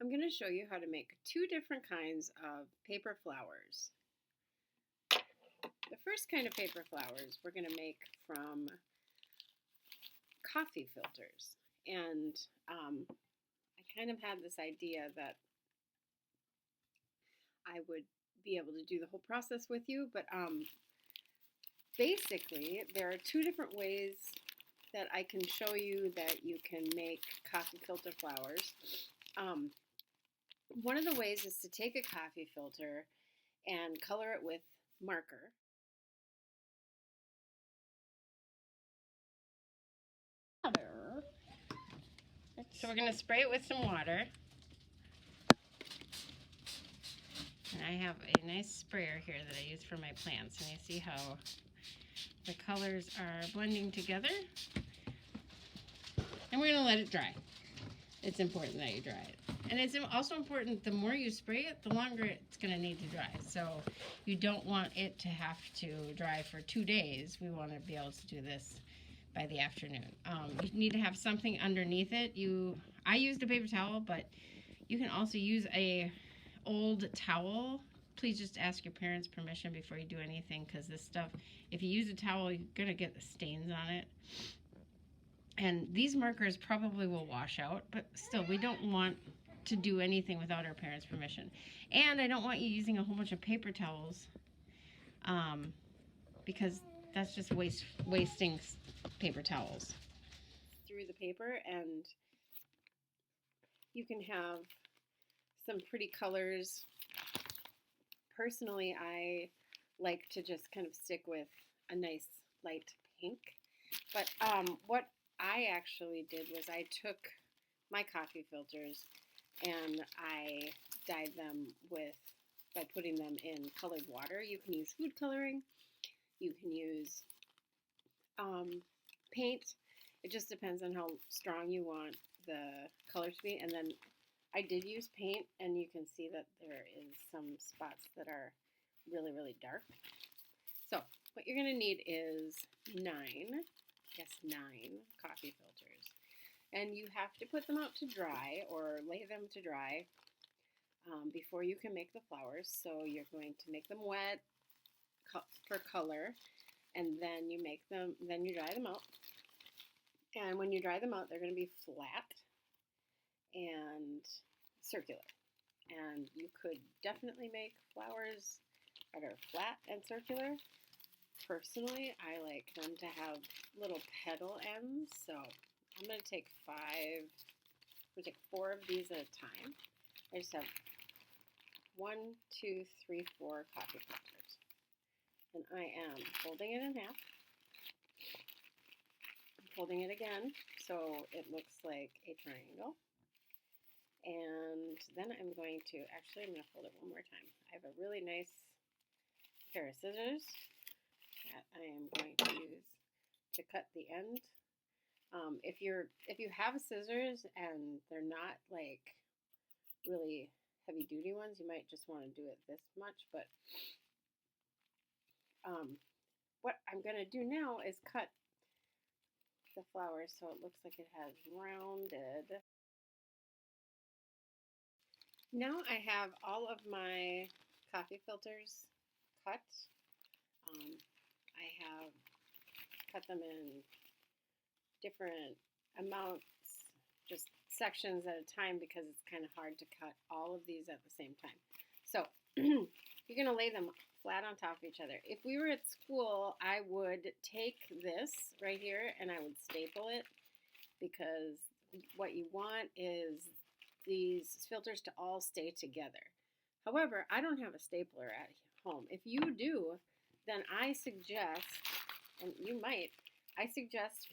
I'm going to show you how to make two different kinds of paper flowers. The first kind of paper flowers we're going to make from coffee filters. And I kind of had this idea that I would be able to do the whole process with you, but basically there are two different ways that I can show you that you can make coffee filter flowers. One of the ways is to take a coffee filter and color it with marker. Water. So we're going to spray it with some water. And I have a nice sprayer here that I use for my plants. And you see how the colors are blending together. And we're going to let it dry. It's important that you dry it. And it's also important, the more you spray it, the longer it's going to need to dry. So you don't want it to have to dry for 2 days. We want to be able to do this by the afternoon. You need to have something underneath it. I used a paper towel, but you can also use a old towel. Please just ask your parents' permission before you do anything, because this stuff, if you use a towel, you're going to get the stains on it. And these markers probably will wash out, but still, we don't want to do anything without our parents' permission. And I don't want you using a whole bunch of paper towels, because that's just wasting paper towels. Through the paper, and you can have some pretty colors. Personally, I like to just kind of stick with a nice light pink. But what I actually did was I took my coffee filters and I dyed them by putting them in colored water. You can use food coloring. You can use paint. It just depends on how strong you want the color to be. And then I did use paint, and you can see that there is some spots that are really, really dark. So what you're going to need is 9 coffee filters. And you have to put them out to dry or lay them to dry before you can make the flowers. So you're going to make them wet for color, and then you dry them out. And when you dry them out, they're going to be flat and circular. And you could definitely make flowers that are flat and circular. Personally, I like them to have little petal ends, so I'm going to take 4 of these at a time. I just have 1, 2, 3, 4 coffee filters. And I am folding it in half. I'm folding it again so it looks like a triangle. And then I'm going to fold it one more time. I have a really nice pair of scissors that I am going to use to cut the end. If you have scissors and they're not like really heavy duty ones, you might just want to do it this much. But what I'm going to do now is cut the flower so it looks like it has rounded. Now I have all of my coffee filters cut. I have cut them in different amounts, just sections at a time, because it's kind of hard to cut all of these at the same time. So you're going to lay them flat on top of each other. If we were at school, I would take this right here and I would staple it, because what you want is these filters to all stay together. However, I don't have a stapler at home. If you do, then I suggest, and you might, I suggest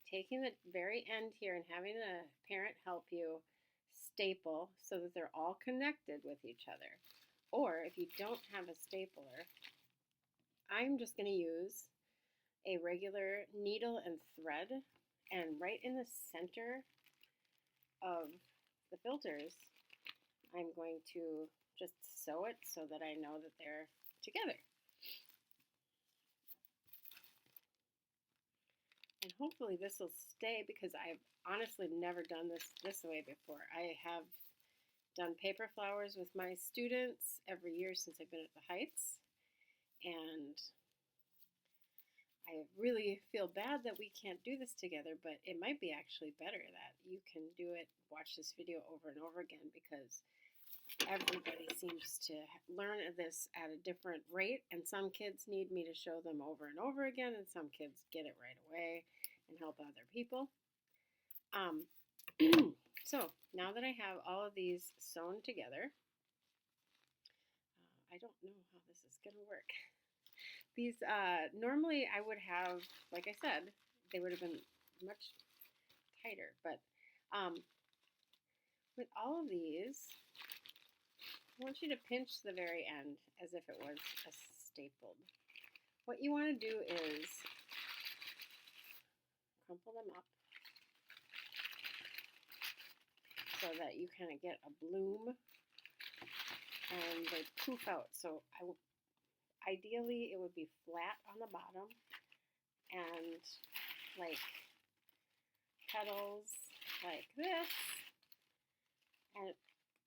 taking the very end here and having a parent help you staple so that they're all connected with each other. Or if you don't have a stapler, I'm just going to use a regular needle and thread, and right in the center of the filters, I'm going to just sew it so that I know that they're together. And hopefully this will stay, because I've honestly never done this way before. I have done paper flowers with my students every year since I've been at the Heights, and I really feel bad that we can't do this together, but it might be actually better that you can do it, watch this video over and over again, because everybody seems to learn this at a different rate, and some kids need me to show them over and over again, and some kids get it right away and help other people. So now that I have all of these sewn together, I don't know how this is going to work. These, normally I would have, like I said, they would have been much tighter, but with all of these, I want you to pinch the very end as if it was a stapled. What you want to do is crumple them up so that you kind of get a bloom and they poof out. So ideally it would be flat on the bottom and like petals like this. And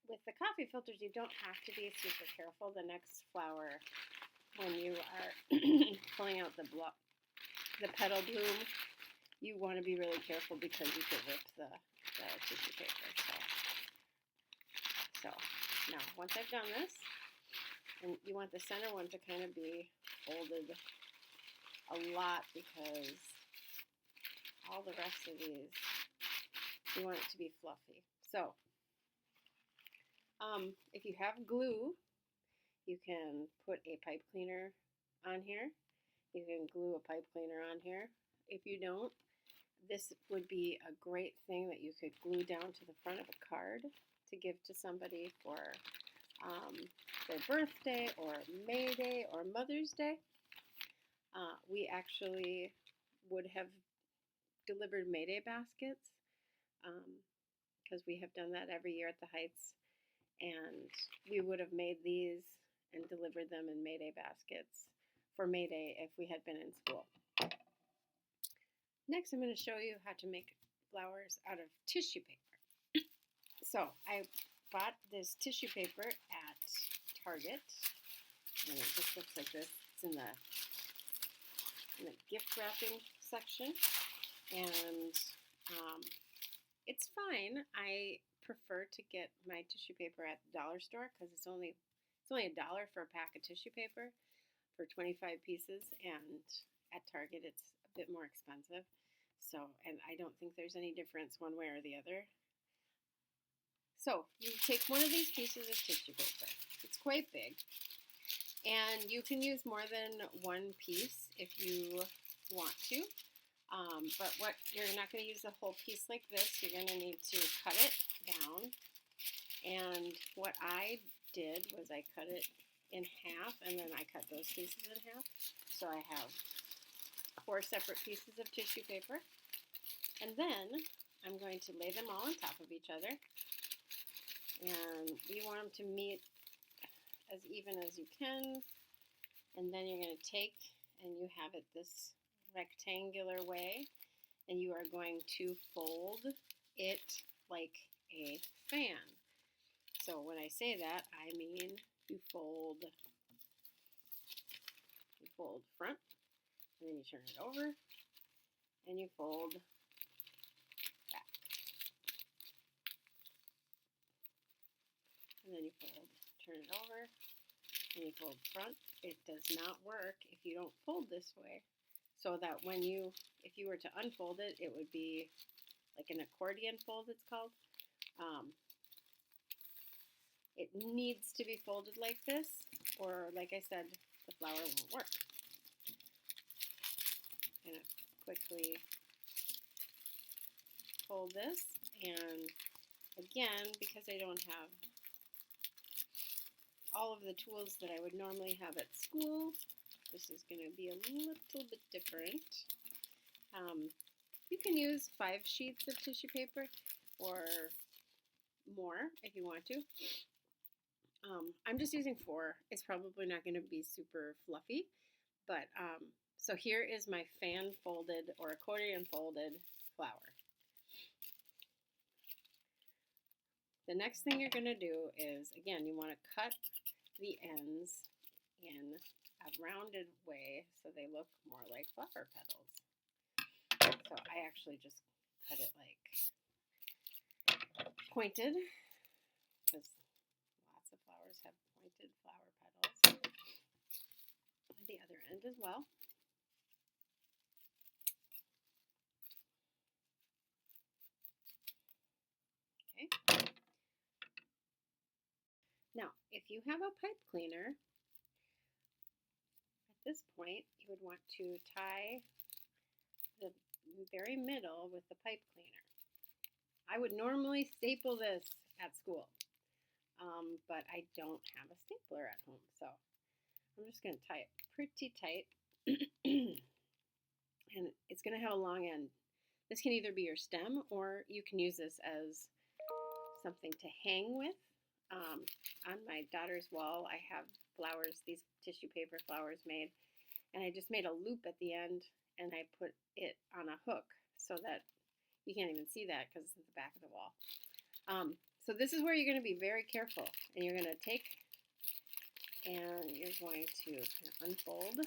with the coffee filters, you don't have to be super careful. The next flower, when you are pulling out the petal bloom, you want to be really careful because you could rip the tissue paper. So now, once I've done this, and you want the center one to kind of be folded a lot because all the rest of these, you want it to be fluffy. So, if you have glue, you can put a pipe cleaner on here. You can glue a pipe cleaner on here. If you don't, this would be a great thing that you could glue down to the front of a card to give to somebody for their birthday or May Day or Mother's Day. We actually would have delivered May Day baskets because we have done that every year at the Heights, and we would have made these and delivered them in May Day baskets for May Day if we had been in school. Next, I'm going to show you how to make flowers out of tissue paper. So I bought this tissue paper at Target, and it just looks like this. It's in the gift wrapping section, and it's fine. I prefer to get my tissue paper at the dollar store because it's only $1 for a pack of tissue paper for 25 pieces, and at Target it's a bit more expensive. So, and I don't think there's any difference one way or the other. So you take one of these pieces of tissue paper. It's quite big, and you can use more than one piece if you want to. But you're not going to use the whole piece like this. You're going to need to cut it down. And what I did was I cut it in half, and then I cut those pieces in half. So I have 4 separate pieces of tissue paper. And then I'm going to lay them all on top of each other. And you want them to meet as even as you can. And then you're going to take, and you have it this rectangular way, and you are going to fold it like a fan. So when I say that, I mean you fold front, and then you turn it over, and you fold back. And then you turn it over, and you fold front. It does not work if you don't fold this way, so that if you were to unfold it, it would be like an accordion fold, it's called. It needs to be folded like this, or like I said, the flower won't work. I'm going to quickly fold this, and again, because I don't have all of the tools that I would normally have at school, this is going to be a little bit different. You can use 5 sheets of tissue paper or more if you want to. I'm just using 4. It's probably not going to be super fluffy, but so here is my fan folded or accordion folded flower. the next thing you're going to do is, again, you want to cut the ends in a rounded way so they look more like flower petals. So I actually just cut it like pointed, because lots of flowers have pointed flower petals. And the other end as well. Okay. Now, if you have a pipe cleaner, at this point, you would want to tie the very middle with the pipe cleaner. I would normally staple this at school, but I don't have a stapler at home, so I'm just going to tie it pretty tight. And it's going to have a long end. This can either be your stem, or you can use this as something to hang with. On my daughter's wall, I have flowers, these tissue paper flowers made, and I just made a loop at the end, and I put it on a hook so that you can't even see that because it's at the back of the wall. So this is where you're going to be very careful, and you're going to take and you're going to kind of unfold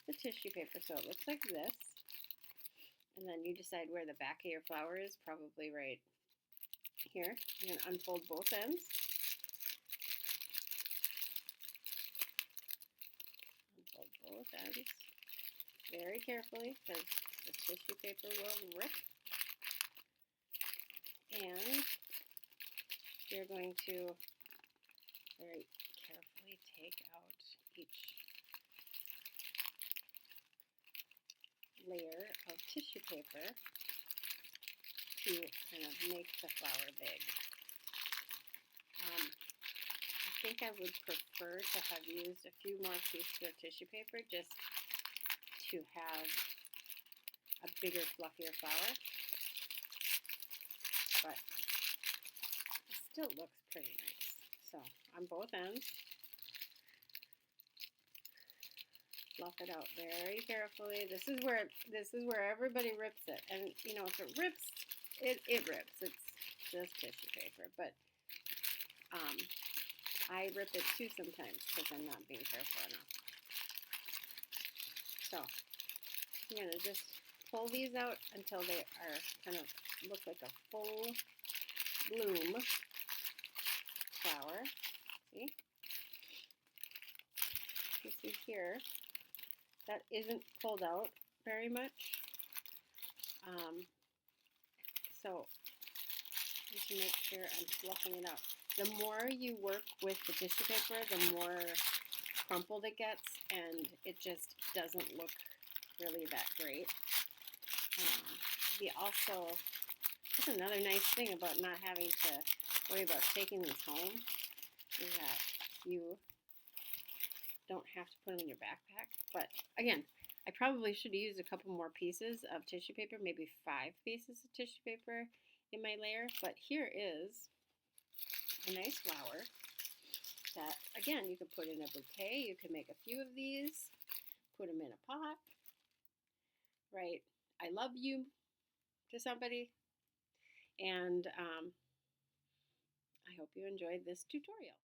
the tissue paper so it looks like this, and then you decide where the back of your flower is, probably right here. You're going to unfold both ends. Unfold both ends very carefully because the tissue paper will rip. And you're going to very carefully take out each layer of tissue paper to kind of make the flower big. I think I would prefer to have used a few more pieces of tissue paper just to have a bigger, fluffier flower. But it still looks pretty nice. So on both ends, fluff it out very carefully. This is where everybody rips it, and you know, if it rips, it rips. It's just tissue paper, but I rip it too sometimes because I'm not being careful enough. So I'm gonna just pull these out until they are kind of look like a full bloom flower. See? You see here, that isn't pulled out very much. So I need to make sure I'm fluffing it out. The more you work with the tissue paper, the more crumpled it gets, and it just doesn't look really that great. That's another nice thing about not having to worry about taking these home, is that you don't have to put them in your backpack. But again, I probably should have used a couple more pieces of tissue paper, maybe 5 pieces of tissue paper in my layer. But here is a nice flower that, again, you could put in a bouquet. You could make a few of these, put them in a pot, write "I love you" to somebody, and I hope you enjoyed this tutorial.